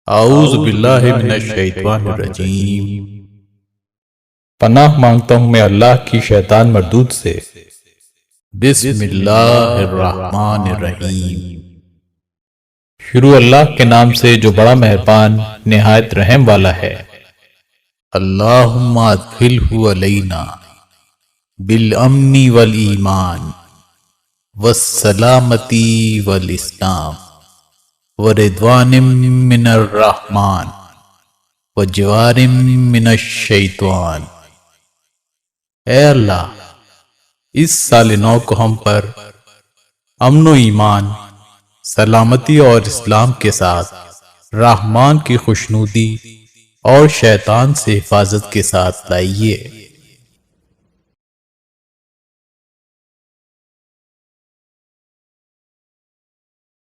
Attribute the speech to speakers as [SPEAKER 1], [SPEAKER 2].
[SPEAKER 1] औज़ु बिल्लाहि मिनश शैतानिर रजीम। पनाह मांगता हूँ मैं अल्लाह की शैतान मरदूद से। बिस्मिल्लाहिर्रहमानिर्रहीम। शुरू अल्लाह के नाम से जो बड़ा मेहरबान निहायत रहम वाला है। अल्लाहुम्मा अदखिलहु अलैना बिल अम्नी वल ईमान वस्सलामती वल इस्लाम व रिदवानिम मिनर रहमान व जवारिम मिनश शैतान। ऐ अल्लाह, इस साल नौ को हम पर अमन व ईमान, सलामती और इस्लाम के साथ रहमान की खुशनुदी और शैतान से हिफाजत के साथ लाइए।